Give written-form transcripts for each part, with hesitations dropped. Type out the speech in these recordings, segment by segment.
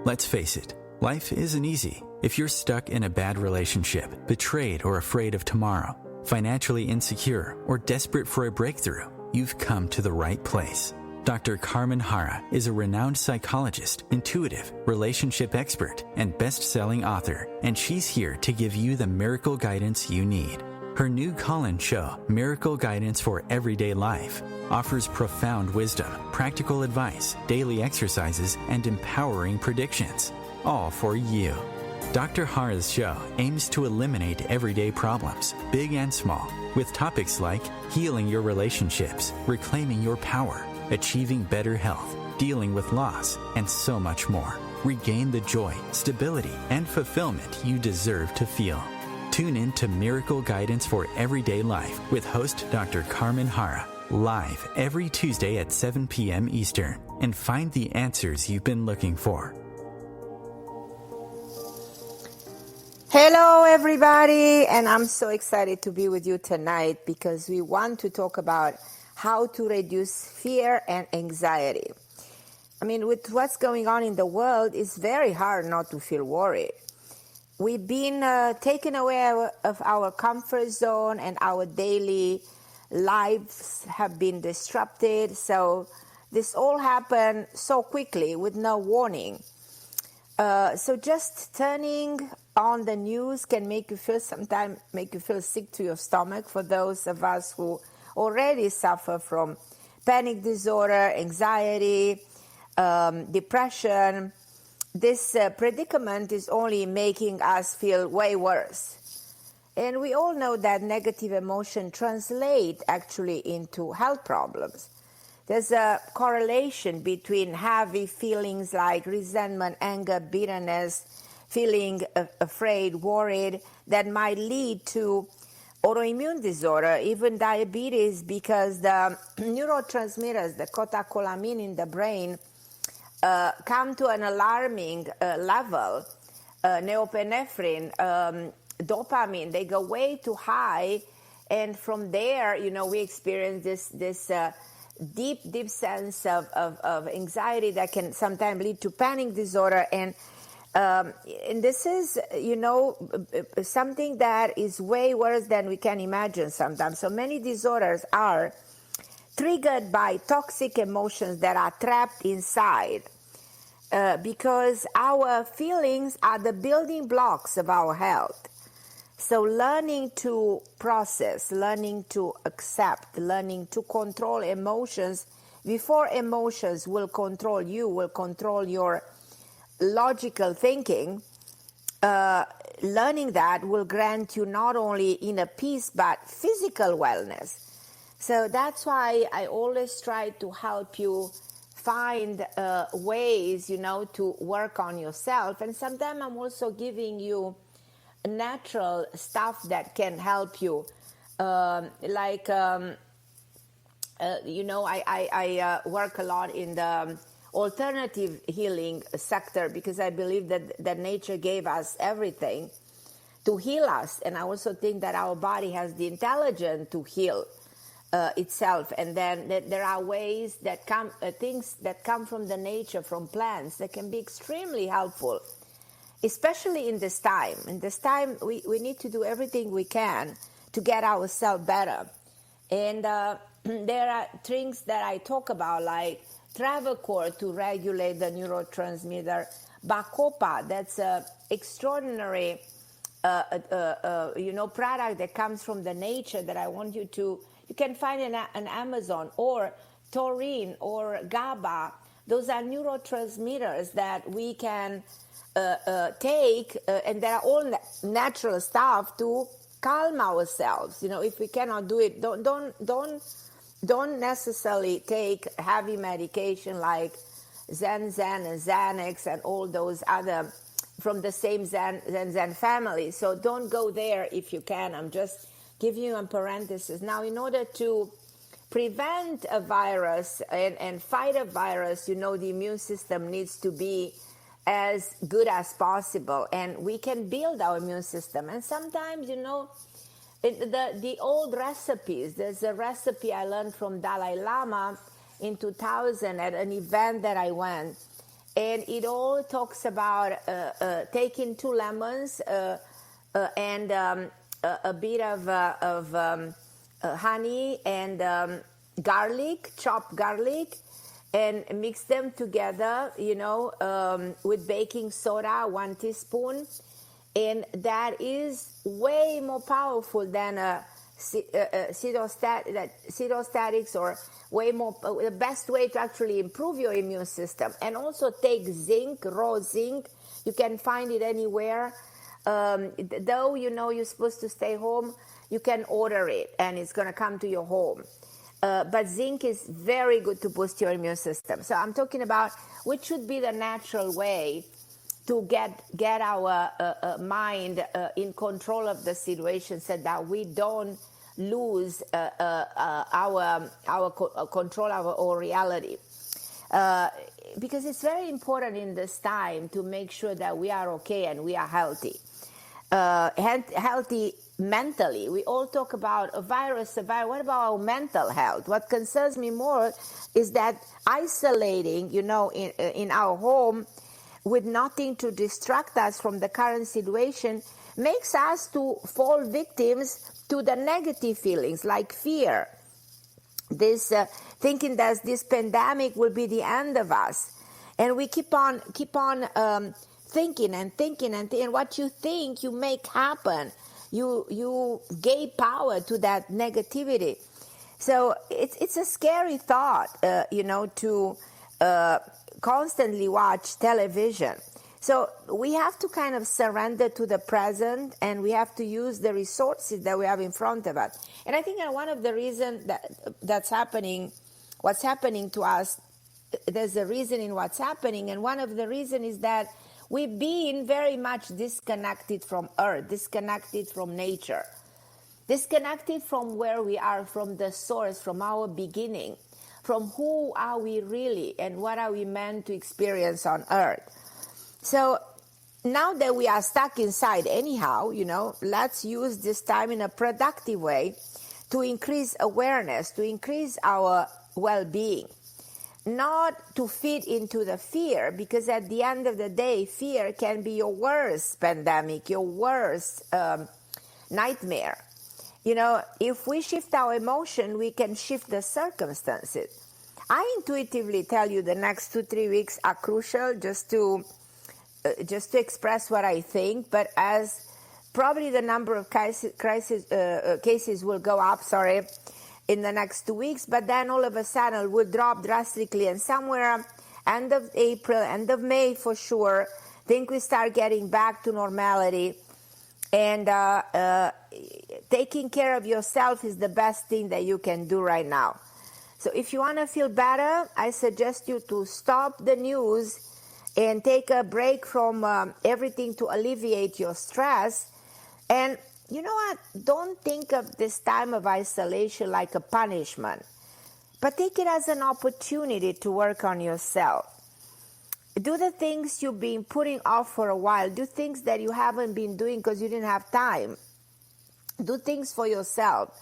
Let's face it, life isn't easy. If you're stuck in a bad relationship, betrayed or afraid of tomorrow, financially insecure, or desperate for a breakthrough, you've come to the right place. Dr. Carmen Harra is a renowned psychologist, intuitive, relationship expert, and best-selling author, and she's here to give you the miracle guidance you need. Her new call-in show, Miracle Guidance for Everyday Life, offers profound wisdom, practical advice, daily exercises, and empowering predictions, all for you. Dr. Harra's show aims to eliminate everyday problems, big and small, with topics like healing your relationships, reclaiming your power, achieving better health, dealing with loss, and so much more. Regain the joy, stability, and fulfillment you deserve to feel. Tune in to Miracle Guidance for Everyday Life with host Dr. Carmen Harra, live every Tuesday at 7 p.m. Eastern, and find the answers you've been looking for. Hello, everybody, and I'm so excited to be with you tonight because we want to talk about how to reduce fear and anxiety. I mean, with what's going on in the world, it's very hard not to feel worried. We've been taken away of our comfort zone, and our daily lives have been disrupted. So this all happened so quickly with no warning. So just turning on the news can sometimes make you feel sick to your stomach. For those of us who already suffer from panic disorder, anxiety, depression, this predicament is only making us feel way worse. And we all know that negative emotion translate actually into health problems. There's a correlation between heavy feelings like resentment, anger, bitterness, feeling afraid, worried, that might lead to autoimmune disorder, even diabetes, because the neurotransmitters, the catecholamine in the brain, come to an alarming level. Neopinephrine, dopamine, they go way too high, and from there, we experience this deep sense of anxiety that can sometimes lead to panic disorder, and this is something that is way worse than we can imagine sometimes. So many disorders are triggered by toxic emotions that are trapped inside, because our feelings are the building blocks of our health. So learning to process, learning to accept, learning to control emotions before emotions will control you, will control your logical thinking, learning that will grant you not only inner peace but physical wellness. So that's why I always try to help you find ways, to work on yourself. And sometimes I'm also giving you natural stuff that can help you. I work a lot in the alternative healing sector because I believe that nature gave us everything to heal us. And I also think that our body has the intelligence to heal itself. And then there are ways that things that come from the nature, from plants, that can be extremely helpful. Especially in this time. In this time, we need to do everything we can to get ourselves better. And there are things that I talk about, like Travacor to regulate the neurotransmitter, Bacopa, that's an extraordinary product that comes from the nature that I want you can find in Amazon, or taurine or GABA. Those are neurotransmitters that we can take, and they're all natural stuff to calm ourselves. If we cannot do it, don't necessarily take heavy medication like Zen and Xanax and all those other from the same Zen family. So don't go there if you can. I'm just giving you a parenthesis. Now, in order to prevent a virus and fight a virus, the immune system needs to be as good as possible, and we can build our immune system. And sometimes, the old recipes, there's a recipe I learned from Dalai Lama in 2000 at an event that I went, And it all talks about taking 2 lemons and a bit of honey and garlic, chopped garlic, and mix them together, with baking soda, 1 teaspoon. And that is way more powerful than cytostatics, or way more, the best way to actually improve your immune system. And also take zinc, raw zinc. You can find it anywhere. Though you're supposed to stay home, you can order it and it's going to come to your home. But zinc is very good to boost your immune system. So I'm talking about which should be the natural way to get our mind in control of the situation, so that we don't lose our control of our reality. Because it's very important in this time to make sure that we are okay and we are healthy. Healthy mentally. We all talk about a virus. What about our mental health? What concerns me more is that isolating, in our home with nothing to distract us from the current situation makes us to fall victims to the negative feelings like fear. This thinking that this pandemic will be the end of us, and we keep on thinking and what you think you make happen. You gave power to that negativity. So it's a scary thought, to constantly watch television. So we have to kind of surrender to the present, and we have to use the resources that we have in front of us. And I think that one of the reasons what's happening to us, there's a reason in what's happening, and one of the reasons is that we've been very much disconnected from Earth, disconnected from nature, disconnected from where we are, from the source, from our beginning, from who are we really and what are we meant to experience on Earth. So now that we are stuck inside anyhow, let's use this time in a productive way to increase awareness, to increase our well-being. Not to feed into the fear, because at the end of the day, fear can be your worst pandemic, your worst nightmare. If we shift our emotion, we can shift the circumstances. I intuitively tell you the next 2-3 weeks are crucial just to express what I think, but as probably the number of cases will go up, in the next 2 weeks, but then all of a sudden it will drop drastically, and somewhere end of April, end of May for sure, think we start getting back to normality. And taking care of yourself is the best thing that you can do right now. So if you want to feel better, I suggest you to stop the news and take a break from everything to alleviate your stress. And you know what? Don't think of this time of isolation like a punishment, but take it as an opportunity to work on yourself. Do the things you've been putting off for a while. Do things that you haven't been doing because you didn't have time. Do things for yourself.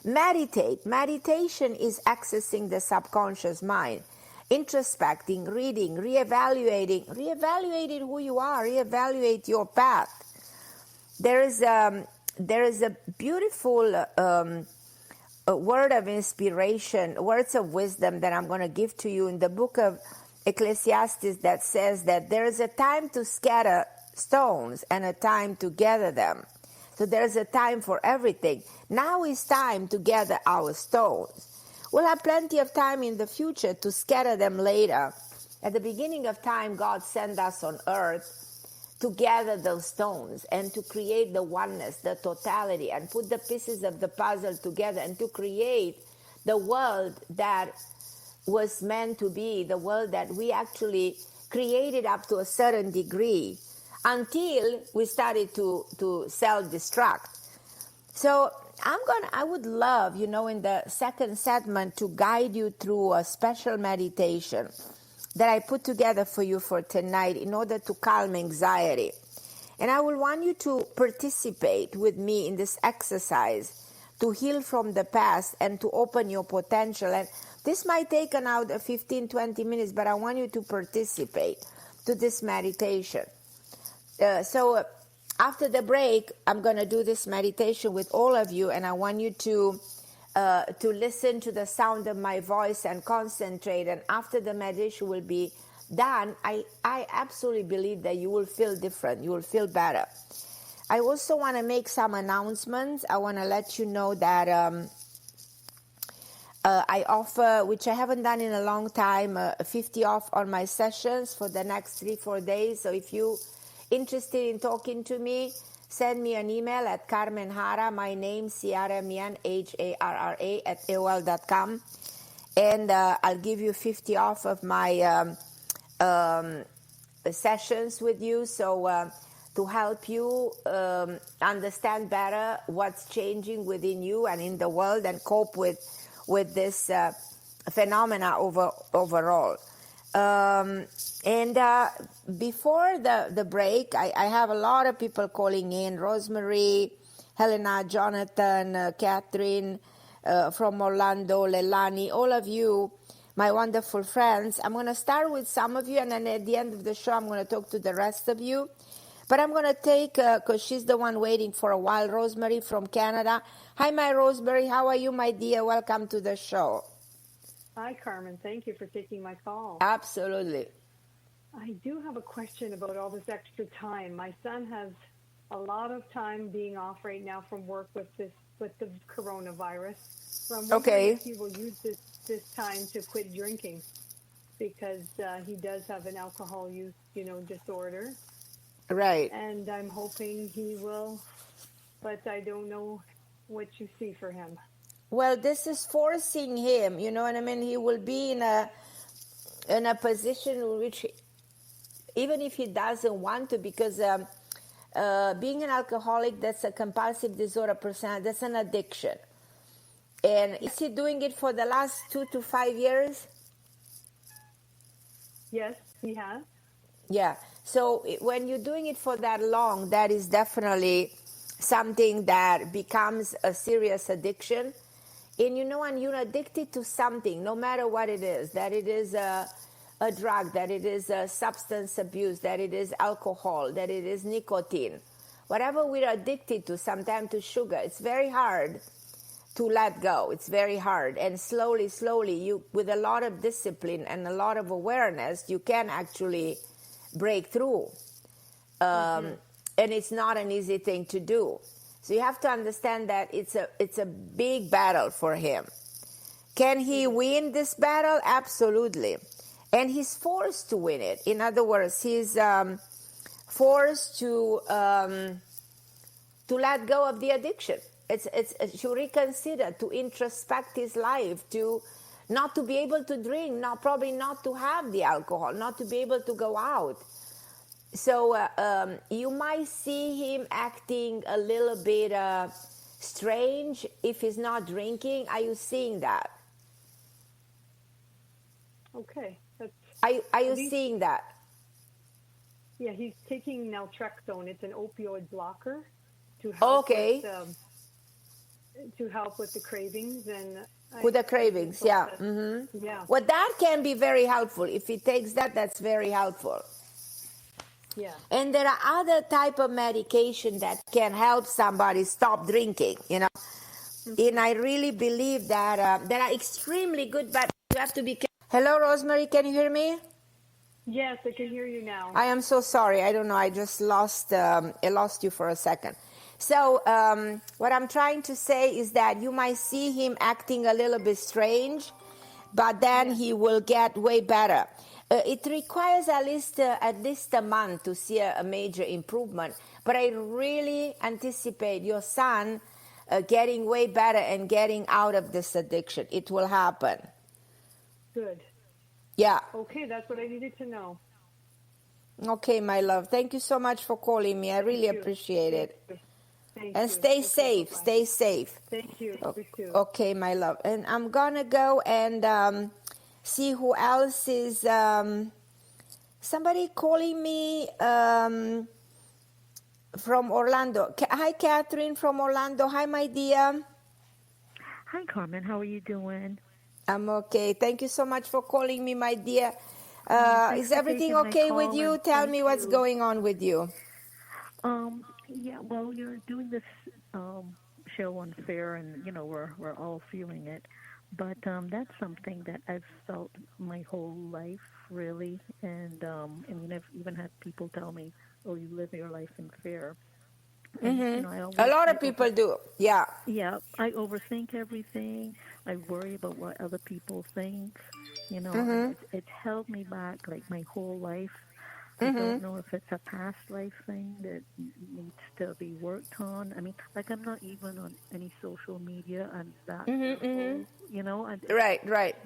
Meditate. Meditation is accessing the subconscious mind. Introspecting, reading, reevaluating who you are, reevaluate your path. There is a beautiful word of inspiration, words of wisdom that I'm going to give to you in the book of Ecclesiastes that says that there is a time to scatter stones and a time to gather them. So there's a time for everything. Now is time to gather our stones. We'll have plenty of time in the future to scatter them later. At the beginning of time, God sent us on earth to gather those stones and to create the oneness, the totality, and put the pieces of the puzzle together and to create the world that was meant to be, the world that we actually created up to a certain degree until we started to self-destruct. So I would love, in the second segment to guide you through a special meditation that I put together for you for tonight in order to calm anxiety. And I will want you to participate with me in this exercise to heal from the past and to open your potential. And this might take 15-20 minutes, but I want you to participate. to this meditation. So after the break, I'm going to do this meditation with all of you, and I want you to listen to the sound of my voice and concentrate. And after the meditation will be done, I absolutely believe that you will feel different. You will feel better. I also want to make some announcements. I want to let you know that I offer, which I haven't done in a long time, 50 off on my sessions for the next 3-4 days. So if you're interested in talking to me, send me an email at Carmen Harra, my name, CRMEN, HARRA, at AOL.com. And I'll give you 50 off of my sessions with you. So to help you understand better what's changing within you and in the world and cope with this phenomena overall. And before the break, I have a lot of people calling in. Rosemary, Helena, Jonathan, Catherine from Orlando, Leilani, all of you, my wonderful friends. I'm going to start with some of you, and then at the end of the show, I'm going to talk to the rest of you. But I'm going to take, because she's the one waiting for a while, Rosemary from Canada. Hi, my Rosemary. How are you, my dear? Welcome to the show. Hi, Carmen. Thank you for taking my call. Absolutely. I do have a question about all this extra time. My son has a lot of time being off right now from work with the coronavirus. So I'm wondering if he will use this time to quit drinking, because he does have an alcohol use, disorder. Right. And I'm hoping he will, but I don't know what you see for him. Well, this is forcing him, you know what I mean? He will be in a position in which, even if he doesn't want to, because being an alcoholic, that's a compulsive disorder personality, that's an addiction. And is he doing it for the last 2 to 5 years? Yes, he has. Yeah. So when you're doing it for that long, that is definitely something that becomes a serious addiction. And when you're addicted to something, no matter what it is, that it is a drug, that it is a substance abuse, that it is alcohol, that it is nicotine, whatever we're addicted to, sometimes to sugar, it's very hard to let go. It's very hard. And slowly, you, with a lot of discipline and a lot of awareness, you can actually break through. And it's not an easy thing to do. So you have to understand that it's a big battle for him. Can he win this battle? Absolutely. And he's forced to win it. In other words, he's forced to let go of the addiction. It's to reconsider, to introspect his life, to not to be able to drink, probably not to have the alcohol, not to be able to go out. So you might see him acting a little bit strange if he's not drinking. Are you seeing that? Okay. Are you seeing that? Yeah, he's taking naltrexone. It's an opioid blocker to help with the cravings and with the cravings. Yeah. Mm-hmm. Yeah. Well, that can be very helpful. If he takes that, that's very helpful. Yeah. And there are other type of medication that can help somebody stop drinking, And I really believe that there are extremely good, but you have to be careful. Hello, Rosemary, can you hear me? Yes, I can hear you now. I am so sorry. I don't know. I just lost you for a second. So what I'm trying to say is that you might see him acting a little bit strange, but then he will get way better. It requires at least a month to see a major improvement. But I really anticipate your son getting way better and getting out of this addiction. It will happen. Good. Yeah. Okay, that's what I needed to know. Okay, my love. Thank you so much for calling me. I really appreciate it. Thank and you. Stay Okay, safe. bye-bye. Stay safe. Thank you. You too. Okay, my love. And I'm going to go and see who else is... somebody calling me from Orlando. Hi, Catherine from Orlando. Hi, my dear. Hi, Carmen. How are you doing? I'm okay. Thank you so much for calling me, my dear. Is everything okay with you? Tell me what's going on with you. Yeah, well, you're doing this show on fear, and we're all feeling it. But that's something that I've felt my whole life, really. And I mean, I've even had people tell me, "Oh, you live your life in fear." And, A lot of people do. Yeah. Yeah, I overthink everything. I worry about what other people think. And it's held me back like my whole life. I don't know if it's a past life thing that needs to be worked on. I mean, like I'm not even on any social media. I'm that careful, And Right.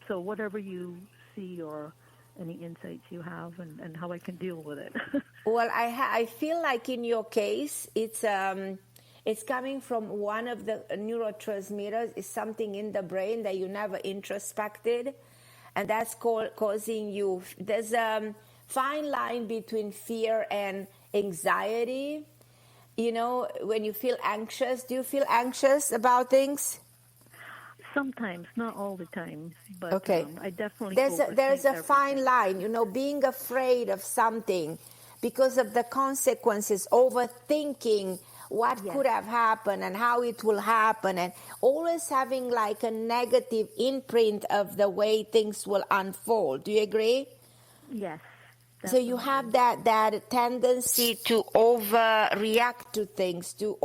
So whatever you see or any insights you have and how I can deal with it. Well, I feel like in your case, it's coming from one of the neurotransmitters. It's something in the brain that you never introspected, and that's causing you. There's a fine line between fear and anxiety. When you feel anxious, do you feel anxious about things? Sometimes, not all the time, but okay. I definitely there's a fine everything. line, being afraid of something because of the consequences, overthinking what could have happened and how it will happen, and always having like a negative imprint of the way things will unfold. Do you agree? Yes. Definitely. So you have that tendency to overreact to things, to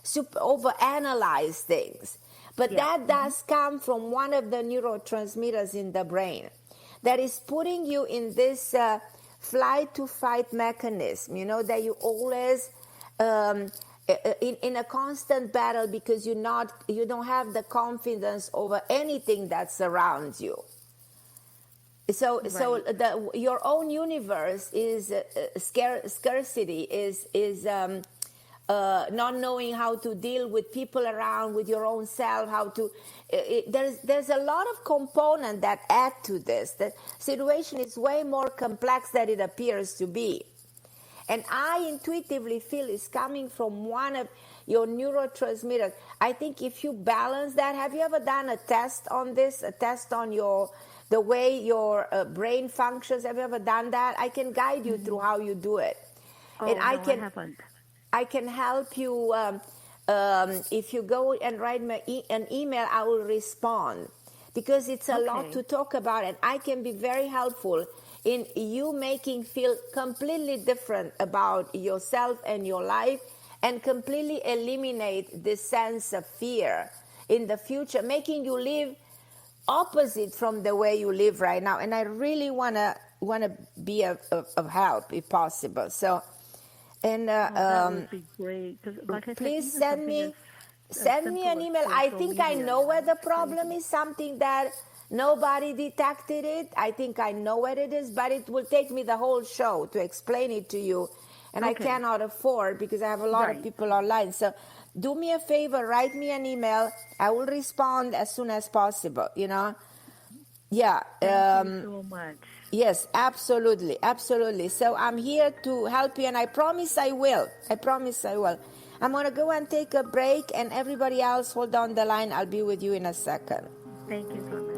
overanalyze things. But that does come from one of the neurotransmitters in the brain that is putting you in this flight-to-fight mechanism, that you always in a constant battle because you don't have the confidence over anything that surrounds you. So your own universe is scarcity, is not knowing how to deal with people around, with your own self, there's a lot of components that add to this. The situation is way more complex than it appears to be. And I intuitively feel it's coming from one of your neurotransmitters. I think if you balance that, have you ever done a test on this, a test on the way your brain functions? Have you ever done that? I can guide you through how you do it. And I haven't. I can help you. If you go and write me an email, I will respond, because it's a lot to talk about, and I can be very helpful in you making feel completely different about yourself and your life, and completely eliminate this sense of fear in the future, making you live opposite from the way you live right now. And I really want to be of help if possible. So. And that would be great. Like please send me an email. I think I know where the problem is, something that nobody detected it. I think I know what it is, but it will take me the whole show to explain it to you. And I cannot afford, because I have a lot of people online. So do me a favor, write me an email. I will respond as soon as possible, Yeah. Thank you so much. Yes, absolutely. So I'm here to help you, and I promise I will. I'm going to go and take a break, and everybody else, hold on the line. I'll be with you in a second. Thank you, Carmen.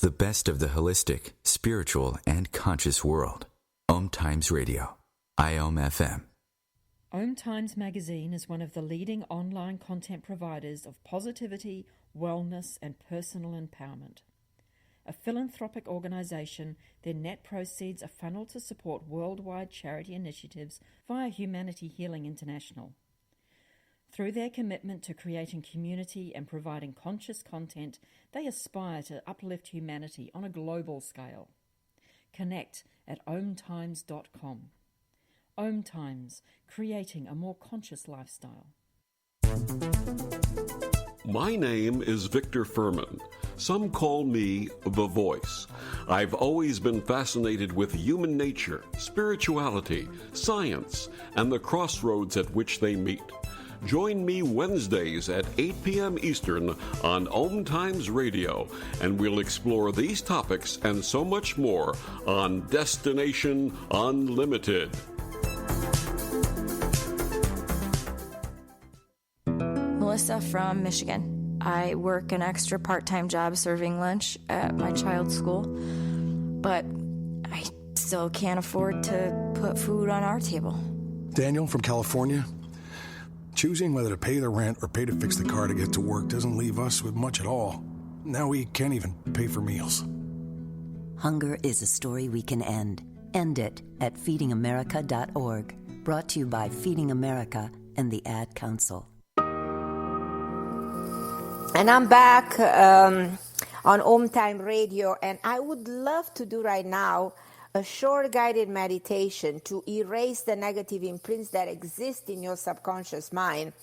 The best of the holistic, spiritual, and conscious world. OMTimes Radio. IOM FM. OMTimes magazine is one of the leading online content providers of positivity, wellness, and personal empowerment. A philanthropic organization, their net proceeds are funneled to support worldwide charity initiatives via Humanity Healing International. Through their commitment to creating community and providing conscious content, they aspire to uplift humanity on a global scale. Connect at OMTimes.com. OMTimes, creating a more conscious lifestyle. My name is Victor Furman. Some call me The Voice. I've always been fascinated with human nature, spirituality, science, and the crossroads at which they meet. Join me Wednesdays at 8 p.m. Eastern on OMTimes Radio, and we'll explore these topics and so much more on Destination Unlimited. Melissa from Michigan. I work an extra part-time job serving lunch at my child's school, but I still can't afford to put food on our table. Daniel from California. Choosing whether to pay the rent or pay to fix the car to get to work doesn't leave us with much at all. Now we can't even pay for meals. Hunger is a story we can end. End it at feedingamerica.org. Brought to you by Feeding America and the Ad Council. And I'm back on OMTime Radio, and I would love to do right now a short guided meditation to erase the negative imprints that exist in your subconscious mind.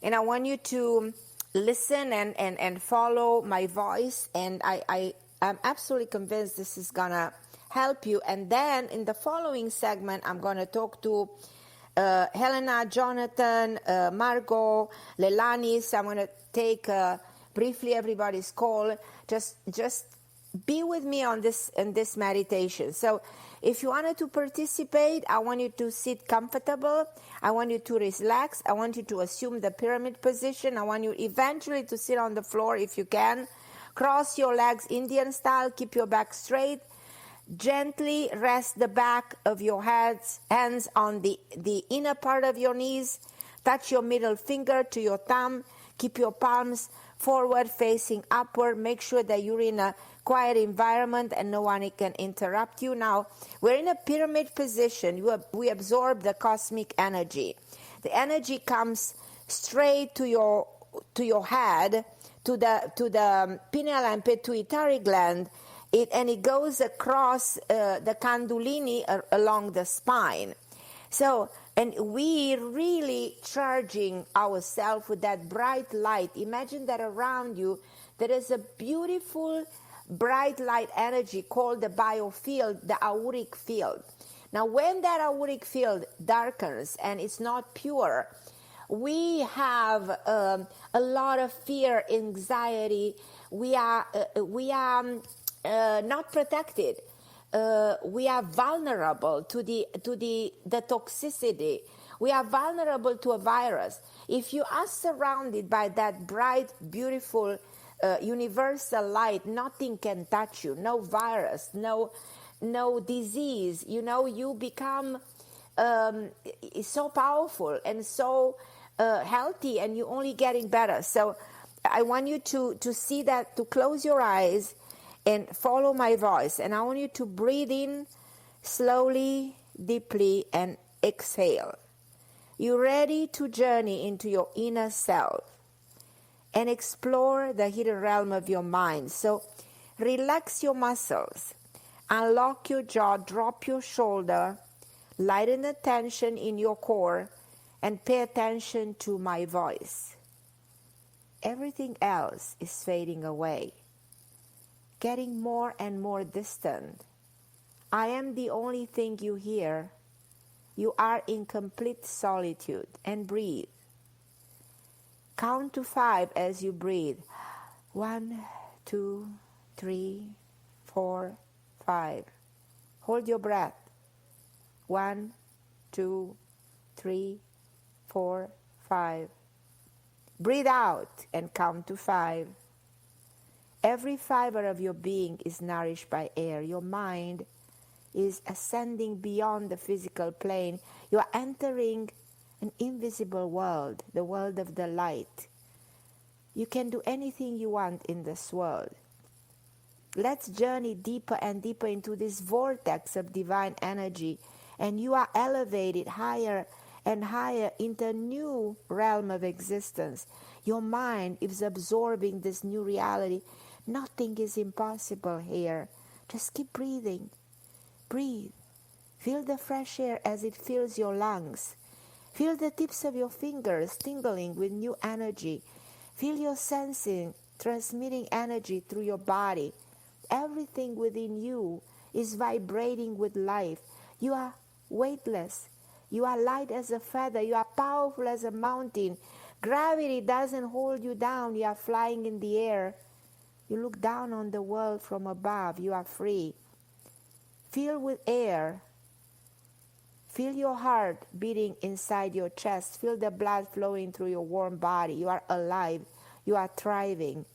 And I want you to listen and follow my voice, and I'm absolutely convinced this is going to help you. And then in the following segment, I'm going to talk to Helena, Jonathan, Margot, Lelanis. I'm going to take briefly everybody's call. Just be with me on this in this meditation. So if you wanted to participate, I want you to sit comfortable. I want you to relax. I want you to assume the pyramid position. I want you eventually to sit on the floor if you can. Cross your legs Indian style. Keep your back straight. Gently rest the back of your hands on the inner part of your knees. Touch your middle finger to your thumb. Keep your palms forward facing upward. Make sure that you're in a quiet environment and no one can interrupt you. Now, we're in a pyramid position. We absorb the cosmic energy. The energy comes straight to your head, to the pineal and pituitary gland, and it goes across the kundalini along the spine. So, and we really charging ourselves with that bright light. Imagine that around you there is a beautiful bright light energy called the biofield, the auric field. Now, when that auric field darkens and it's not pure, we have a lot of fear, anxiety. We are not protected. We are vulnerable to the toxicity. We are vulnerable to a virus. If you are surrounded by that bright, beautiful, universal light, nothing can touch you. No virus, no disease. You become so powerful and so healthy, and you're only getting better. So I want you to see that, to close your eyes and follow my voice. And I want you to breathe in slowly, deeply, and exhale. You're ready to journey into your inner self and explore the hidden realm of your mind. So relax your muscles, unlock your jaw, drop your shoulder, lighten the tension in your core, and pay attention to my voice. Everything else is fading away, getting more and more distant. I am the only thing you hear. You are in complete solitude. And breathe. Count to 5 as you breathe. 1, 2, 3, 4, 5. Hold your breath. 1, 2, 3, 4, 5. Breathe out and count to 5. Every fiber of your being is nourished by air. Your mind is ascending beyond the physical plane. You are entering an invisible world, the world of the light. You can do anything you want in this world. Let's journey deeper and deeper into this vortex of divine energy, and you are elevated higher and higher into a new realm of existence. Your mind is absorbing this new reality. Nothing is impossible here. Just keep breathing. Breathe. Feel the fresh air as it fills your lungs. Feel the tips of your fingers tingling with new energy. Feel your sensing transmitting energy through your body. Everything within you is vibrating with life. You are weightless. You are light as a feather. You are powerful as a mountain. Gravity doesn't hold you down. You are flying in the air. You look down on the world from above. You are free. Filled with air. Feel your heart beating inside your chest. Feel the blood flowing through your warm body. You are alive. You are thriving.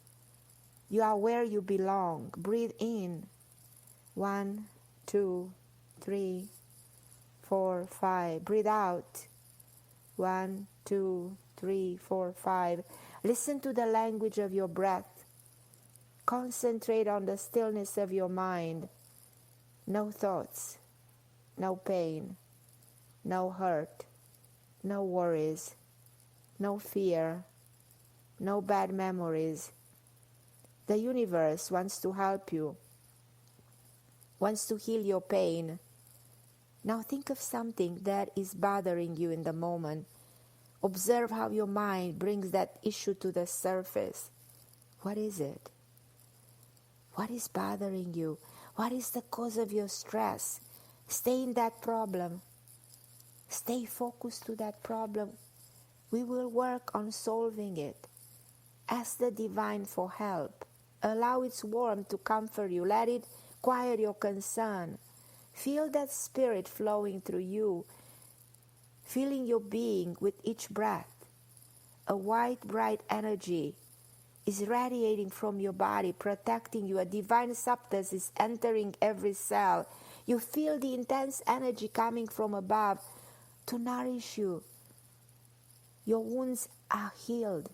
You are where you belong. Breathe in. 1, 2, 3, 4, 5. Breathe out. 1, 2, 3, 4, 5. Listen to the language of your breath. Concentrate on the stillness of your mind. No thoughts, no pain, no hurt, no worries, no fear, no bad memories. The universe wants to help you, wants to heal your pain. Now think of something that is bothering you in the moment. Observe how your mind brings that issue to the surface. What is it? What is bothering you? What is the cause of your stress? Stay in that problem. Stay focused to that problem. We will work on solving it. Ask the divine for help. Allow its warmth to comfort you. Let it quiet your concern. Feel that spirit flowing through you, filling your being with each breath. A white, bright energy is radiating from your body, protecting you. A divine substance is entering every cell. You feel the intense energy coming from above to nourish you. Your wounds are healed.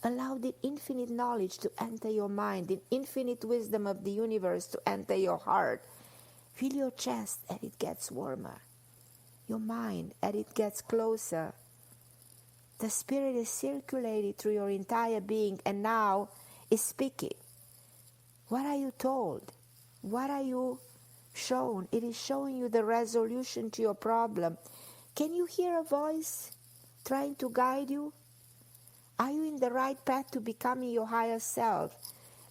Allow the infinite knowledge to enter your mind, the infinite wisdom of the universe to enter your heart. Feel your chest as it gets warmer. Your mind as it gets closer. The spirit is circulating through your entire being and now is speaking. What are you told? What are you shown? It is showing you the resolution to your problem. Can you hear a voice trying to guide you? Are you in the right path to becoming your higher self?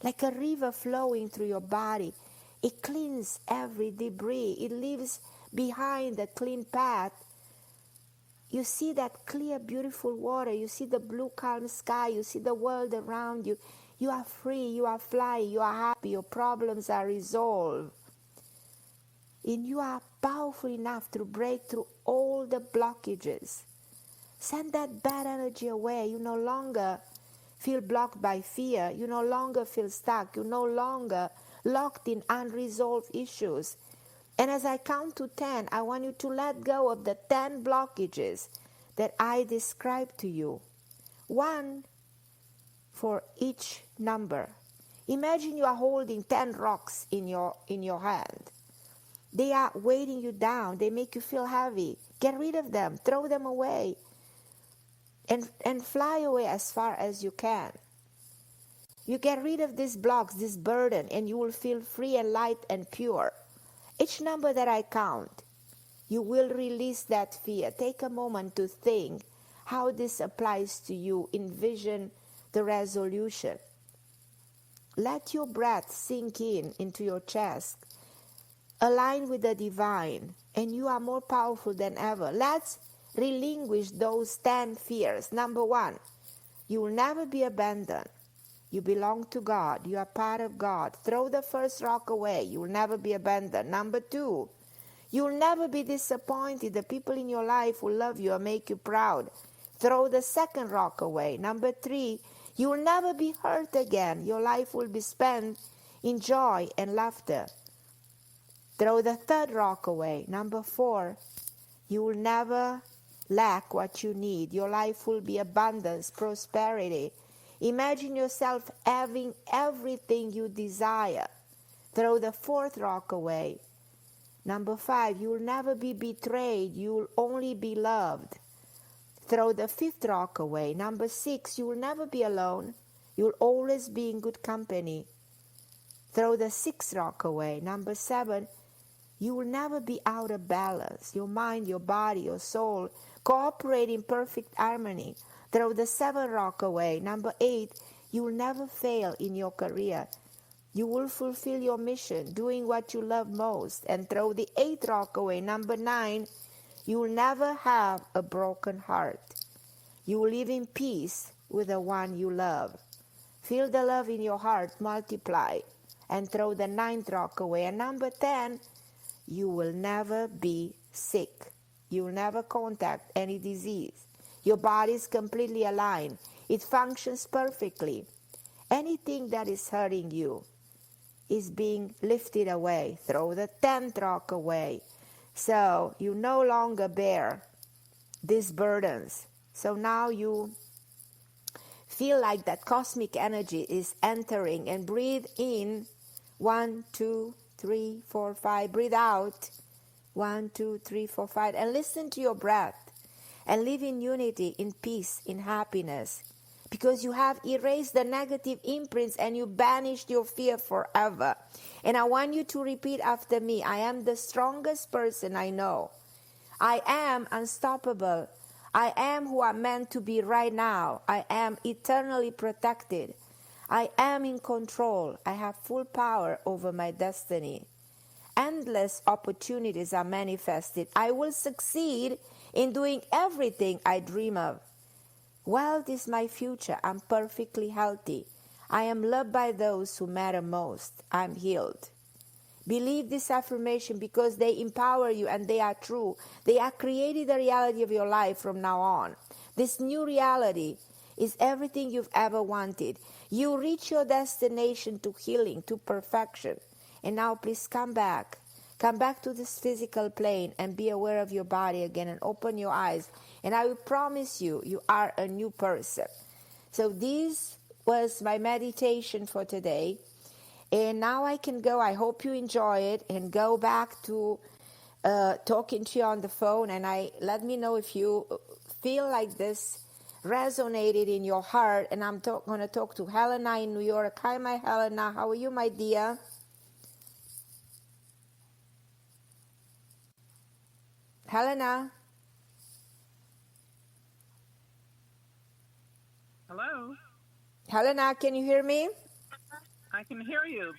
Like a river flowing through your body. It cleans every debris. It leaves behind a clean path. You see that clear, beautiful water. You see the blue, calm sky. You see the world around you. You are free. You are flying. You are happy. Your problems are resolved. And you are powerful enough to break through all the blockages. Send that bad energy away. You no longer feel blocked by fear. You no longer feel stuck. You're no longer locked in unresolved issues. And as I count to 10, I want you to let go of the 10 blockages that I described to you. 1 for each number. Imagine you are holding 10 rocks in your hand. They are weighting you down. They make you feel heavy. Get rid of them. Throw them away. And fly away as far as you can. You get rid of these blocks, this burden, and you will feel free and light and pure. Each number that I count, you will release that fear. Take a moment to think how this applies to you. Envision the resolution. Let your breath sink into your chest. Align with the divine, and you are more powerful than ever. Let's relinquish those 10 fears. Number 1, you will never be abandoned. You belong to God. You are part of God. Throw the first rock away. You will never be abandoned. Number 2, you will never be disappointed. The people in your life will love you and make you proud. Throw the second rock away. Number 3, you will never be hurt again. Your life will be spent in joy and laughter. Throw the third rock away. Number 4, you will never lack what you need. Your life will be abundance, prosperity. Imagine yourself having everything you desire. Throw the fourth rock away. Number 5, you will never be betrayed. You will only be loved. Throw the fifth rock away. Number 6, you will never be alone. You will always be in good company. Throw the sixth rock away. Number 7, you will never be out of balance. Your mind, your body, your soul cooperate in perfect harmony. Throw the seventh rock away. Number 8, you will never fail in your career. You will fulfill your mission, doing what you love most. And throw the eighth rock away. Number 9, You will never have a broken heart. You will live in peace with the one you love. Feel the love in your heart multiply and throw the 9th rock away. And number 10, you will never be sick. You will never contact any disease. Your body is completely aligned. It functions perfectly. Anything that is hurting you is being lifted away. Throw the 10th rock away. So you no longer bear these burdens. So now you feel like that cosmic energy is entering, and breathe in 1, 2, 3, 4, 5. Breathe out 1, 2, 3, 4, 5, and listen to your breath and live in unity, in peace, in happiness, because you have erased the negative imprints and you banished your fear forever. And I want you to repeat after me. I am the strongest person I know. I am unstoppable. I am who I'm meant to be right now. I am eternally protected. I am in control. I have full power over my destiny. Endless opportunities are manifested. I will succeed in doing everything I dream of. Wealth is my future. I'm perfectly healthy. I am loved by those who matter most. I'm healed. Believe this affirmation because they empower you and they are true. They are creating the reality of your life from now on. This new reality is everything you've ever wanted. You reach your destination to healing, to perfection. And now please come back. Come back to this physical plane and be aware of your body again and open your eyes. And I will promise you, you are a new person. So this was my meditation for today. And now I can go. I hope you enjoy it and go back to talking to you on the phone. And let me know if you feel like this resonated in your heart. And I'm going to talk to Helena in New York. Hi, my Helena. How are you, my dear? Helena? Hello? Helena, can you hear me? I can hear you.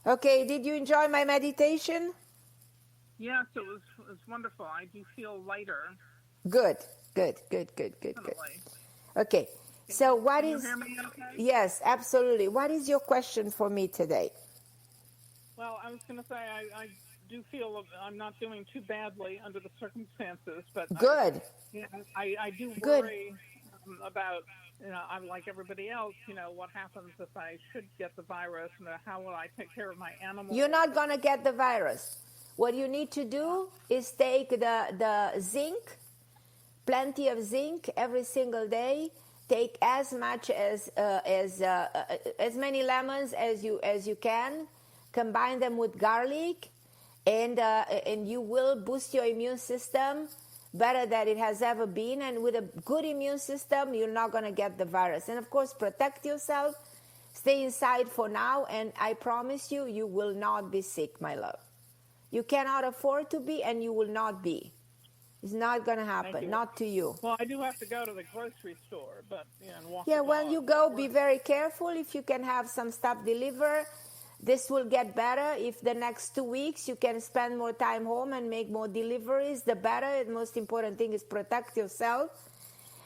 Okay, did you enjoy my meditation? Yes, it was wonderful. I do feel lighter. Good. Okay, so what can is... you hear me okay? Yes, absolutely. What is your question for me today? Well, I was going to say I do feel I'm not doing too badly under the circumstances, but Good. I do worry about, I'm like everybody else, what happens if I should get the virus, and how will I take care of my animals? You're not going to get the virus. What you need to do is take the zinc, plenty of zinc every single day. Take as much as many lemons as you can. Combine them with garlic, and you will boost your immune system better than it has ever been. And with a good immune system, you're not going to get the virus. And of course, protect yourself. Stay inside for now, and I promise you, you will not be sick, my love. You cannot afford to be, and you will not be. It's not going to happen, not to you. Well, I do have to go to the grocery store, but and walk Yeah, the well, dog. you go, be very careful. If you can have some stuff delivered, this will get better. If the next 2 weeks you can spend more time home and make more deliveries, the better. The most important thing is protect yourself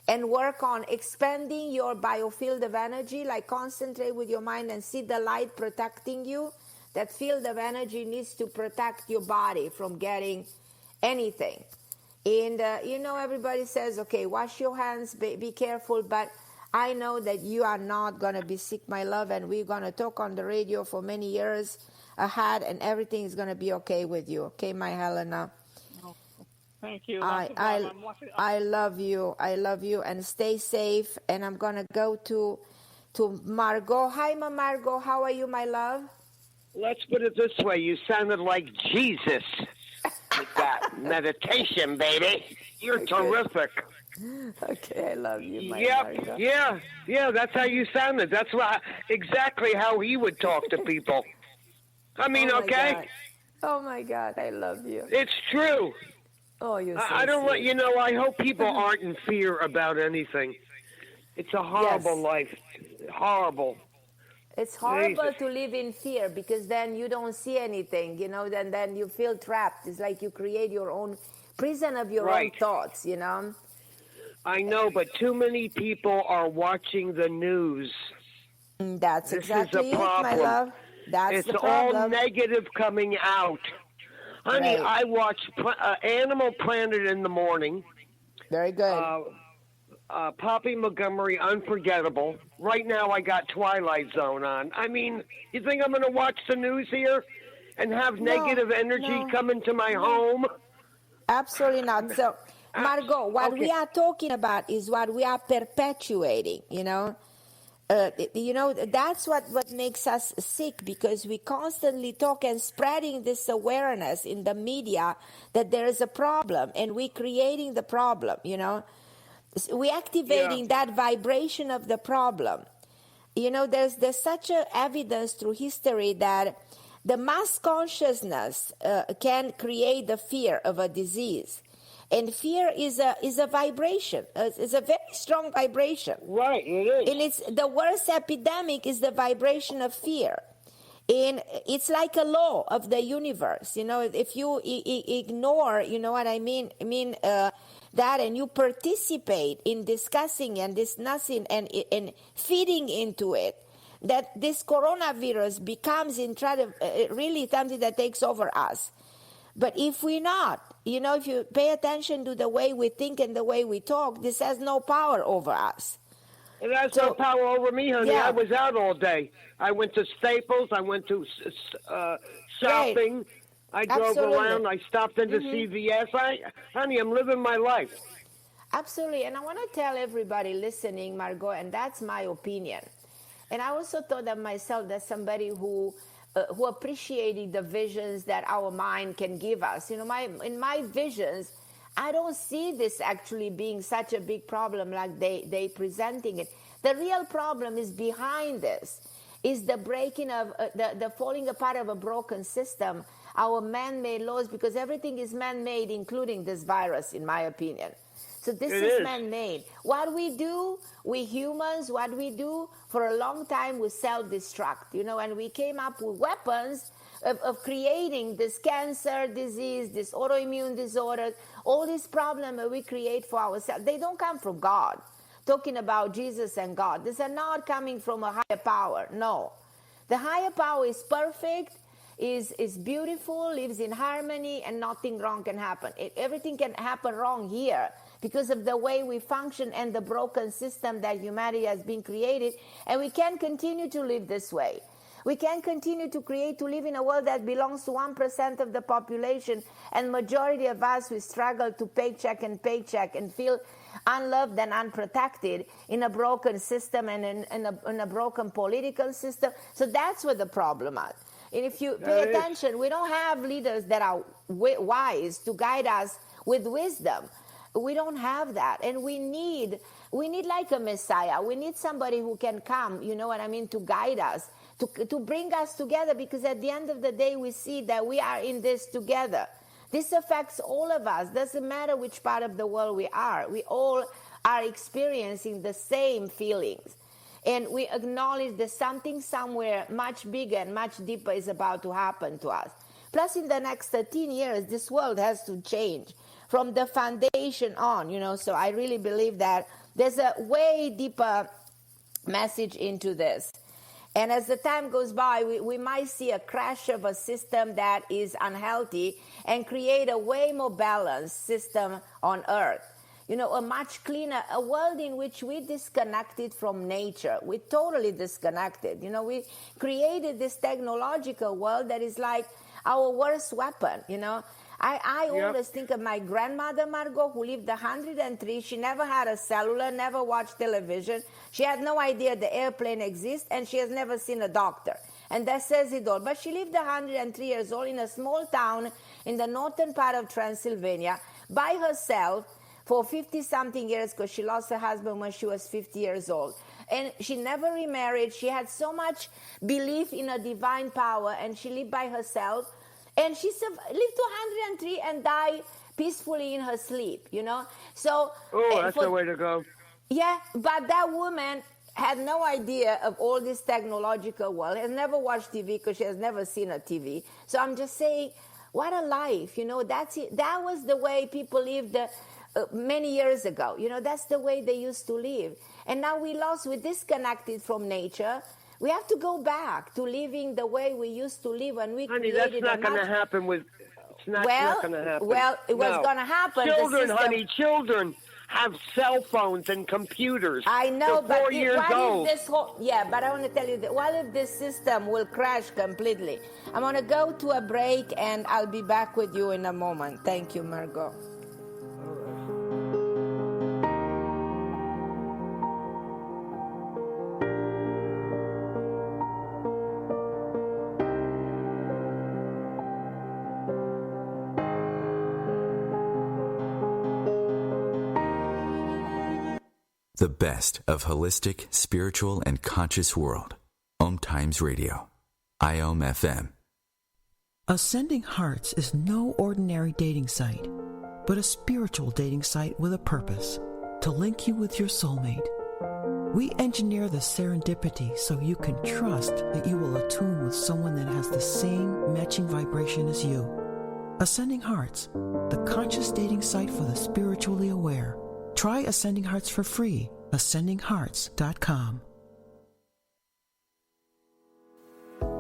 and work on expanding your biofield of energy, like concentrate with your mind and see the light protecting you. That field of energy needs to protect your body from getting anything. And, everybody says, okay, wash your hands, be careful, but I know that you are not going to be sick, my love, and we're going to talk on the radio for many years ahead, and everything is going to be okay with you. Okay, my Helena? Oh, thank you. I love you. I love you, and stay safe. And I'm going to go to Margot. Hi, Margot. How are you, my love? Let's put it this way. You sounded like Jesus with that meditation, baby. You're terrific. Okay, I love you, my Margot. Yeah, that's how you sounded. That's exactly how he would talk to people. I mean, okay? God. Oh, my God, I love you. It's true. Oh, you're so I don't sweet. I hope people aren't in fear about anything. It's a horrible life. Horrible. It's horrible to live in fear, because then you don't see anything, then you feel trapped. It's like you create your own prison of your own thoughts, you know. I know, but too many people are watching the news. That's exactly it, my love. That's the problem. It's all negative coming out. Honey, I watch Animal Planet in the morning. Very good. Poppy Montgomery, Unforgettable. Right now I got Twilight Zone on. I mean, you think I'm going to watch the news here and have negative energy come into my home? Absolutely not. So, Margot, what we are talking about is what we are perpetuating, you know. That's what makes us sick, because we constantly talk and spreading this awareness in the media that there is a problem, and we're creating the problem, you know. We're activating that vibration of the problem. You know, there's such a evidence through history that the mass consciousness can create the fear of a disease. And fear is a vibration. It's a very strong vibration. Right, it is. And it's the worst epidemic is the vibration of fear. And it's like a law of the universe. You know, if you ignore, you know what I mean? That, and you participate in discussing and discussing and feeding into it, that this coronavirus becomes really something that takes over us. But if we're not, you know, if you pay attention to the way we think and the way we talk, this has no power over us. It has no power over me, honey. I was out all day. I went to Staples. I went to shopping. I drove around. I stopped into CVS. Honey, I'm living my life. Absolutely. And I want to tell everybody listening, Margot, and that's my opinion. And I also thought of myself as somebody who appreciated the visions that our mind can give us. You know, in my visions, I don't see this actually being such a big problem like they presenting it. The real problem is behind this, is the breaking of, the falling apart of a broken system, our man-made laws, because everything is man-made, including this virus, in my opinion. So this is man-made. What we do, we humans, what we do for a long time, we self-destruct, you know, and we came up with weapons of creating this cancer disease, this autoimmune disorder, all these problems that we create for ourselves. They don't come from God. Talking about Jesus and God, these are not coming from a higher power. No. The higher power is perfect, is beautiful, lives in harmony, and nothing wrong can happen. Everything can happen wrong here because of the way we function and the broken system that humanity has been created, and we can't continue to live this way. We can't continue to live in a world that belongs to 1% of the population, and majority of us, we struggle to paycheck and feel unloved and unprotected in a broken system and in a broken political system. So that's where the problem is. And if you pay attention, we don't have leaders that are wise to guide us with wisdom. We don't have that. And we need like a Messiah. We need somebody who can come, you know what I mean, to guide us, to bring us together, because at the end of the day, we see that we are in this together. This affects all of us. Doesn't matter which part of the world we are. We all are experiencing the same feelings. And we acknowledge that something somewhere much bigger and much deeper is about to happen to us. Plus, in the next 13 years, this world has to change from the foundation on, you know. So I really believe that there's a way deeper message into this. And as the time goes by, we might see a crash of a system that is unhealthy and create a way more balanced system on Earth. You know, a much cleaner, a world in which we disconnected from nature. We totally disconnected. You know, we created this technological world that is like our worst weapon, you know. I always think of my grandmother, Margot, who lived 103. She never had a cellular, never watched television. She had no idea the airplane exists, and she has never seen a doctor. And that says it all. But she lived 103 years old in a small town in the northern part of Transylvania by herself for 50-something years, because she lost her husband when she was 50 years old. And she never remarried. She had so much belief in a divine power, and she lived by herself. And she lived to 103 and died peacefully in her sleep, you know. So that's the way to go. Yeah, but that woman had no idea of all this technological world, has never watched TV because she has never seen a TV. So I'm just saying, What a life, that's it. That was the way people lived many years ago. That's the way they used to live. And now we're disconnected from nature. We have to go back to living the way we used to live when we Honey, created that's not going to happen with... It's not going to happen. Well, it was going to happen. Children, honey, children have cell phones and computers. I know, They're 4 but years old. But I want to tell you that what if this system will crash completely? I'm going to go to a break, and I'll be back with you in a moment. Thank you, Margot. The best of holistic, spiritual, and conscious world. OMTimes Radio. IOM FM. Ascending Hearts is no ordinary dating site, but a spiritual dating site with a purpose, to link you with your soulmate. We engineer the serendipity so you can trust that you will attune with someone that has the same matching vibration as you. Ascending Hearts, the conscious dating site for the spiritually aware. Try Ascending Hearts for free. AscendingHearts.com.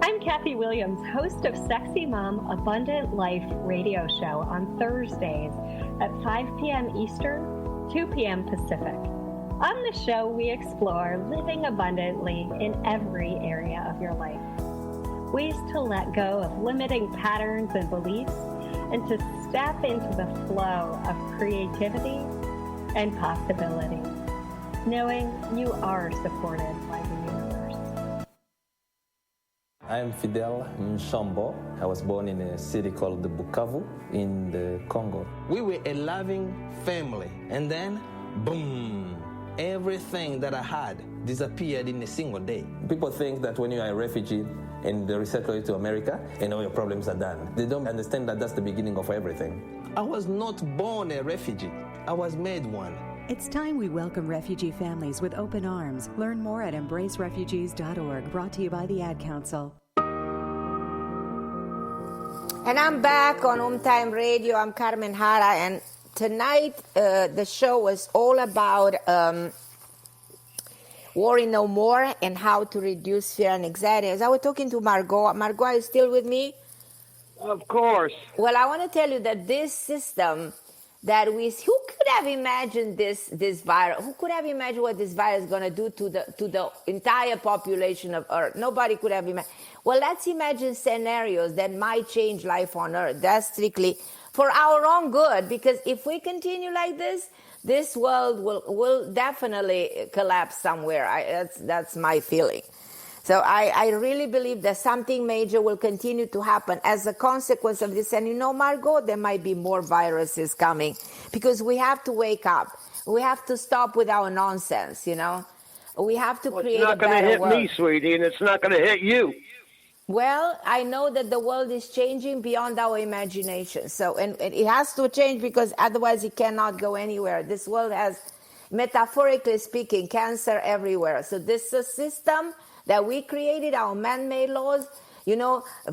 I'm Kathy Williams, host of Sexy Mom Abundant Life radio show on Thursdays at 5 p.m. Eastern, 2 p.m. Pacific. On the show, we explore living abundantly in every area of your life. Ways to let go of limiting patterns and beliefs and to step into the flow of creativity and possibility, knowing you are supported by the universe. I am Fidel Nshambo. I was born in a city called Bukavu in the Congo. We were a loving family, and then, boom, everything that I had disappeared in a single day. People think that when you are a refugee and they resettle you to America, and all your problems are done. They don't understand that that's the beginning of everything. I was not born a refugee. I was made one. It's time we welcome refugee families with open arms. Learn more at embracerefugees.org, brought to you by the Ad Council. And I'm back on OMTime Radio. I'm Carmen Harra, and tonight the show was all about worry no more and how to reduce fear and anxiety. As I was talking to Margot. Margot, are you still with me? Of course. Well, I want to tell you that this system that who could have imagined this virus? Who could have imagined what this virus is going to do to the entire population of Earth? Nobody could have imagined. Well, let's imagine scenarios that might change life on Earth. That's strictly for our own good, because if we continue like this world will definitely collapse somewhere. That's my feeling. So I really believe that something major will continue to happen as a consequence of this. And Margot, there might be more viruses coming because we have to wake up. We have to stop with our nonsense, We have to create a better world. It's not going to hit me, sweetie, and it's not going to hit you. Well, I know that the world is changing beyond our imagination. So, and it has to change because otherwise it cannot go anywhere. This world has, metaphorically speaking, cancer everywhere. So this is a system that we created, our man-made laws,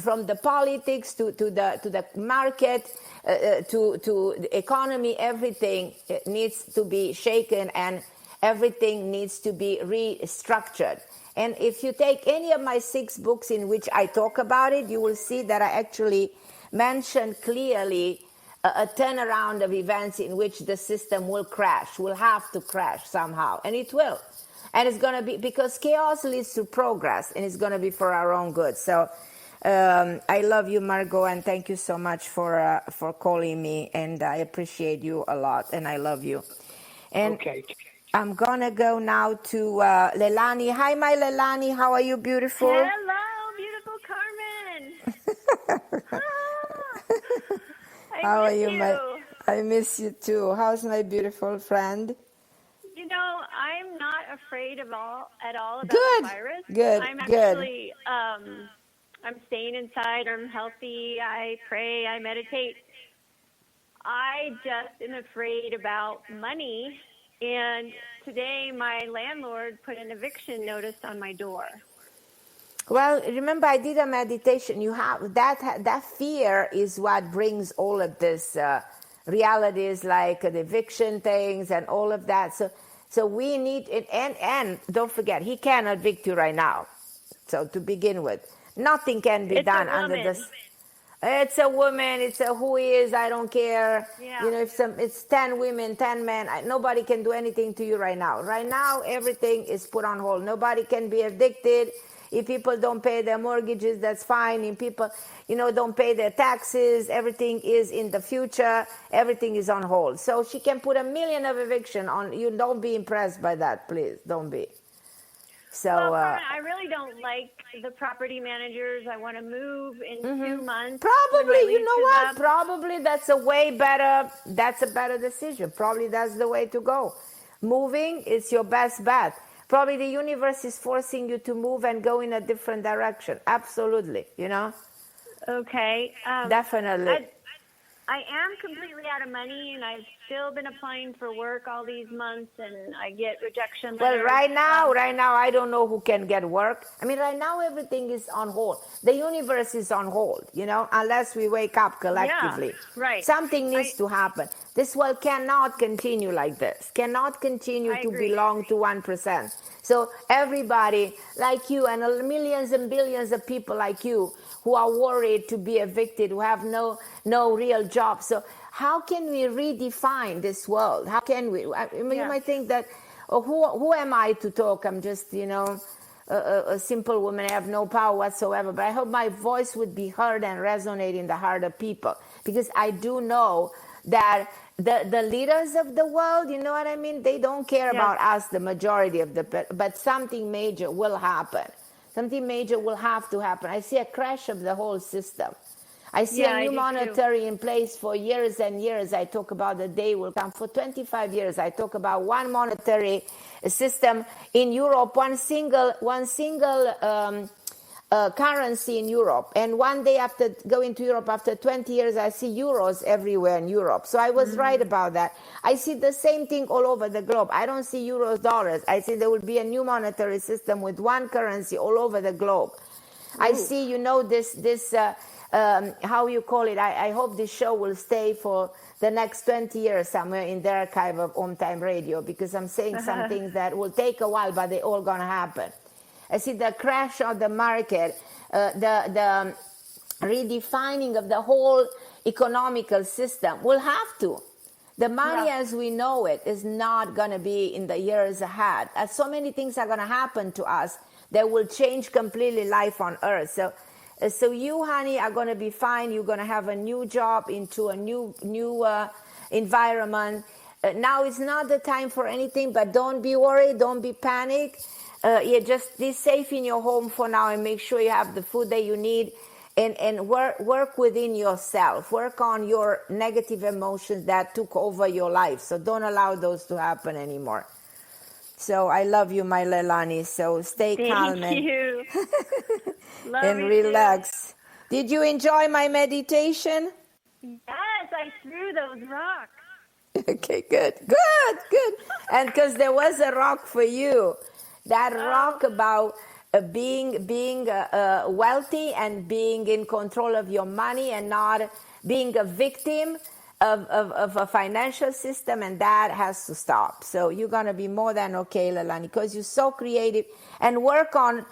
from the politics to the market, to the economy, everything needs to be shaken and everything needs to be restructured. And if you take any of my 6 books in which I talk about it, you will see that I actually mention clearly a turnaround of events in which the system will crash, will have to crash somehow, and it will. And it's going to be, because chaos leads to progress, and it's going to be for our own good. So I love you, Margot, and thank you so much for calling me, and I appreciate you a lot, and I love you. And okay. I'm going to go now to Leilani. Hi, my Leilani. How are you, beautiful? Hello, beautiful Carmen. How are you? I miss you, too. How's my beautiful friend? I'm not afraid at all about the virus. Good. I'm actually, I'm staying inside. I'm healthy. I pray. I meditate. I just am afraid about money. And today my landlord put an eviction notice on my door. Well, remember, I did a meditation. You have that fear is what brings all of this realities, like the eviction things and all of that. So we need it, and don't forget, he cannot evict you right now. So to begin with, nothing can be done under this. It's a woman, it's a who is, I don't care. Yeah. You know, if it's 10 women, 10 men, nobody can do anything to you right now. Right now, everything is put on hold. Nobody can be evicted. If people don't pay their mortgages, that's fine. If people, don't pay their taxes, everything is in the future. Everything is on hold. So she can put 1 million of eviction on. You don't be impressed by that, please. Don't be. So, well, Carmen, I really don't like the property managers. I want to move in 2 months. Probably, you know what? Probably that's a better decision. Probably that's the way to go. Moving is your best bet. Probably the universe is forcing you to move and go in a different direction. Absolutely, Okay. Definitely. I am completely out of money, and I've still been applying for work all these months, and I get rejection letters. Well, right now, I don't know who can get work. I mean, right now, everything is on hold. The universe is on hold, unless we wake up collectively. Yeah, right. Something needs to happen. This world cannot continue like this, cannot continue to belong to 1%. So everybody like you and millions and billions of people like you who are worried to be evicted, who have no real job. So how can we redefine this world? How can we? You might think that, who am I to talk? I'm just, a simple woman. I have no power whatsoever. But I hope my voice would be heard and resonate in the heart of people. Because I do know that the leaders of the world, you know what I mean? They don't care about us, the majority of but something major will happen. Something major will have to happen. I see a crash of the whole system. I see a new monetary in place for years and years. I talk about the day will come. For 25 years, I talk about one monetary system in Europe, one single currency in Europe. And one day after going to Europe, after 20 years, I see euros everywhere in Europe. So I was right about that. I see the same thing all over the globe. I don't see euros, dollars. I see there will be a new monetary system with one currency all over the globe. Ooh. I see, this how you call it. I hope this show will stay for the next 20 years somewhere in the archive of OMTime Radio, because I'm saying some things that will take a while, but they're all going to happen. I see the crash of the market, the redefining of the whole economical system. We'll have to. The money as we know it is not going to be in the years ahead. So many things are going to happen to us that will change completely life on Earth. So you, honey, are going to be fine. You're going to have a new job into a new environment. Now is not the time for anything, but don't be worried. Don't be panicked. Just be safe in your home for now and make sure you have the food that you need, and work within yourself. Work on your negative emotions that took over your life. So don't allow those to happen anymore. So I love you, my Leilani. So stay calm. Thank you. And relax. Too. Did you enjoy my meditation? Yes, I threw those rocks. Okay, good. And because there was a rock for you. That rock about being wealthy and being in control of your money and not being a victim of a financial system, and that has to stop. So you're going to be more than okay, Leilani, because you're so creative. And work on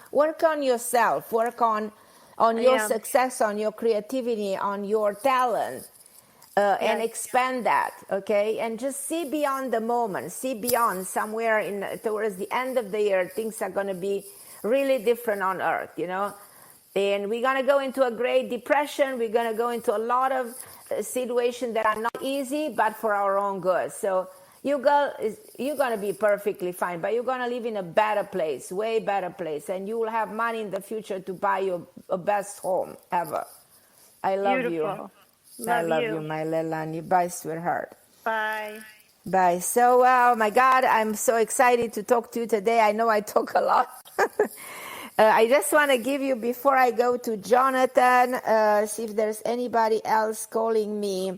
yourself. Work on your success, on your creativity, on your talent. And expand that, okay? And just see beyond the moment. See beyond somewhere towards the end of the year, things are going to be really different on Earth, And we're going to go into a Great Depression. We're going to go into a lot of situations that are not easy, but for our own good. So you're going to be perfectly fine, but you're going to live in a better place, way better place. And you will have money in the future to buy your best home ever. I love you. I love you, my Leilani. Bye, sweetheart. Bye. Bye. So, oh my God, I'm so excited to talk to you today. I know I talk a lot. I just want to give you, before I go to Jonathan, see if there's anybody else calling me.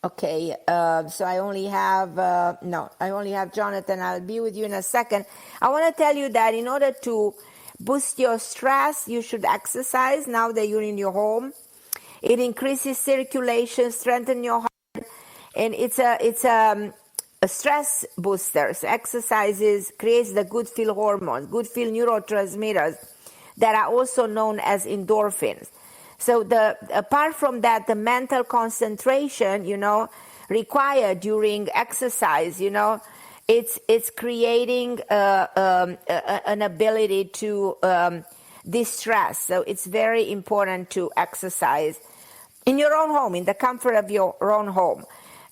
Okay, so I only have, I only have Jonathan. I'll be with you in a second. I want to tell you that in order to boost your stress, you should exercise now that you're in your home. It increases circulation, strengthens your heart, and it's a stress booster. So exercises creates the good feel hormones, good feel neurotransmitters that are also known as endorphins. So apart from that, the mental concentration, required during exercise, it's creating an ability to distress. So it's very important to exercise in your own home, in the comfort of your own home.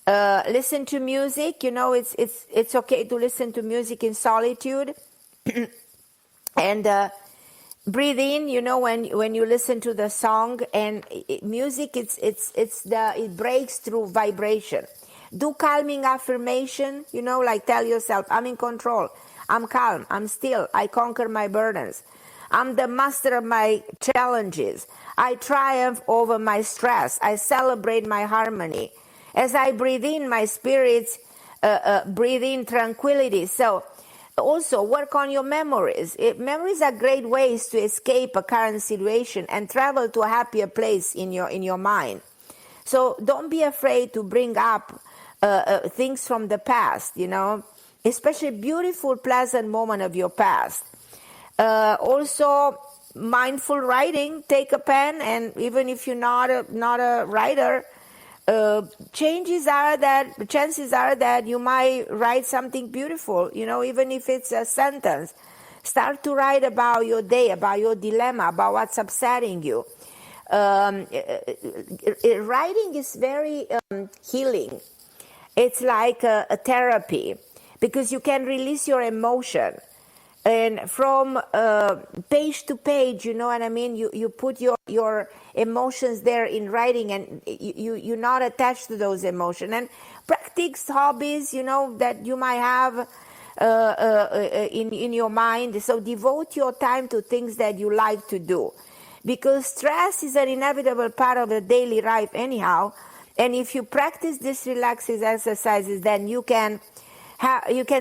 Listen to music. It's okay to listen to music in solitude, and breathe in. When you listen to the song and music, it breaks through vibration. Do calming affirmation. Like tell yourself, I'm in control. I'm calm. I'm still. I conquer my burdens. I'm the master of my challenges. I triumph over my stress. I celebrate my harmony. As I breathe in, my spirits breathe in tranquility. So also work on your memories. Memories are great ways to escape a current situation and travel to a happier place in your mind. So don't be afraid to bring up things from the past, especially beautiful, pleasant moment of your past. Also, mindful writing. Take a pen, and even if you're not a writer, chances are that you might write something beautiful. Even if it's a sentence, start to write about your day, about your dilemma, about what's upsetting you. Writing is very healing. It's like a therapy because you can release your emotion. And from page to page, you know what I mean? You put your emotions there in writing, and you're not attached to those emotions. And practice hobbies, that you might have in your mind. So devote your time to things that you like to do. Because stress is an inevitable part of the daily life anyhow. And if you practice these relaxing exercises, then you can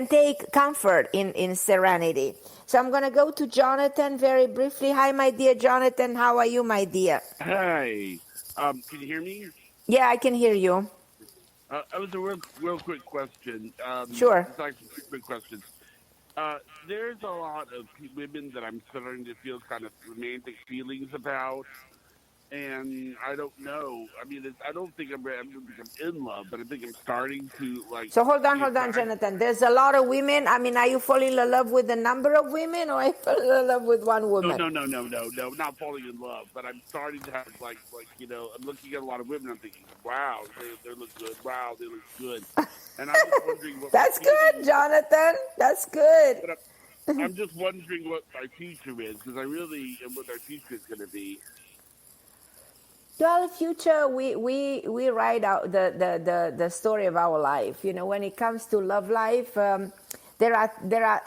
take comfort in serenity. So I'm going to go to Jonathan very briefly. Hi, my dear Jonathan. How are you, my dear? Hi. Can you hear me? Yeah, I can hear you. That was a real quick question. Sure. It's actually two quick questions. There's a lot of women that I'm starting to feel kind of romantic feelings about. And I don't know. I mean, I don't think I'm in love, but I think I'm starting to like. So hold on, Jonathan. There's a lot of women. I mean, are you falling in love with a number of women, or are you falling in love with one woman? No, not falling in love, but I'm starting to have like I'm looking at a lot of women. I'm thinking, wow, they look good. Wow, they look good. And I'm just wondering what. That's good, Jonathan. That's good. But I'm just wondering what our future is, because I really am what our future is going to be. Well, future, we write out the story of our life. When it comes to love life, there are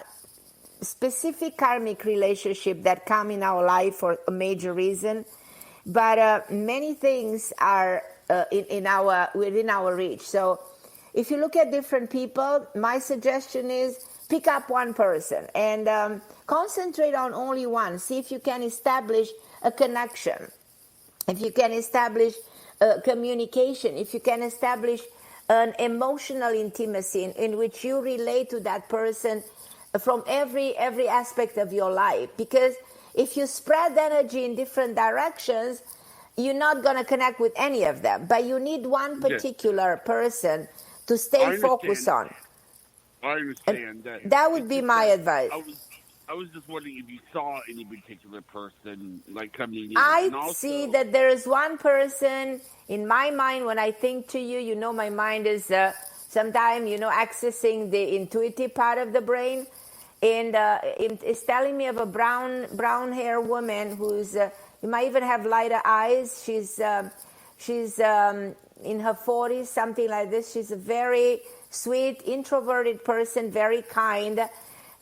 specific karmic relationships that come in our life for a major reason, but many things are within our reach. So, if you look at different people, my suggestion is pick up one person and concentrate on only one. See if you can establish a connection. If you can establish communication, if you can establish an emotional intimacy in which you relate to that person from every aspect of your life. Because if you spread energy in different directions, you're not going to connect with any of them. But you need one particular person to stay focused on. I understand that. That would be my advice. I was just wondering if you saw any particular person like coming in. I see that there is one person in my mind. When I think to you, my mind is sometimes, accessing the intuitive part of the brain. And it's telling me of a brown hair woman who's, you might even have lighter eyes. She's in her 40s, something like this. She's a very sweet, introverted person, very kind.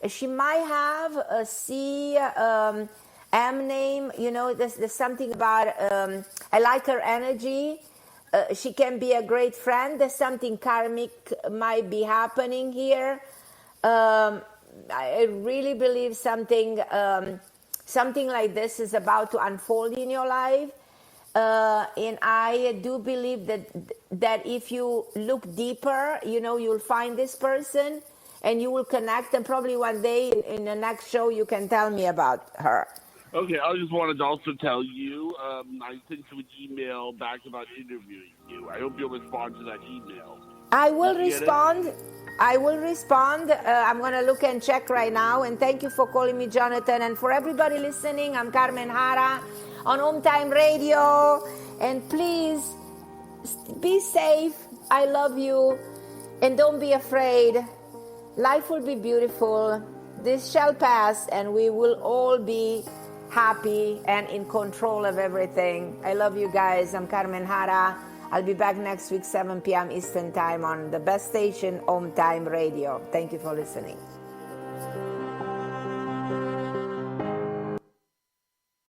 She might have a C-M name. There's something about, I like her energy. she can be a great friend. There's something karmic might be happening here. I really believe something like this is about to unfold in your life. And I do believe that if you look deeper, you'll find this person and you will connect. And probably one day in the next show, you can tell me about her. Okay, I just wanted to also tell you, I sent you an email back about interviewing you. I hope you'll respond to that email. I will respond. I'm going to look and check right now. And thank you for calling me, Jonathan. And for everybody listening, I'm Carmen Harra on OMTime Radio. And please be safe. I love you. And don't be afraid. Life will be beautiful. This shall pass, and we will all be happy and in control of everything. I love you guys. I'm Carmen Harra. I'll be back next week, 7 p.m. Eastern Time on the best station, OMTime Radio. Thank you for listening.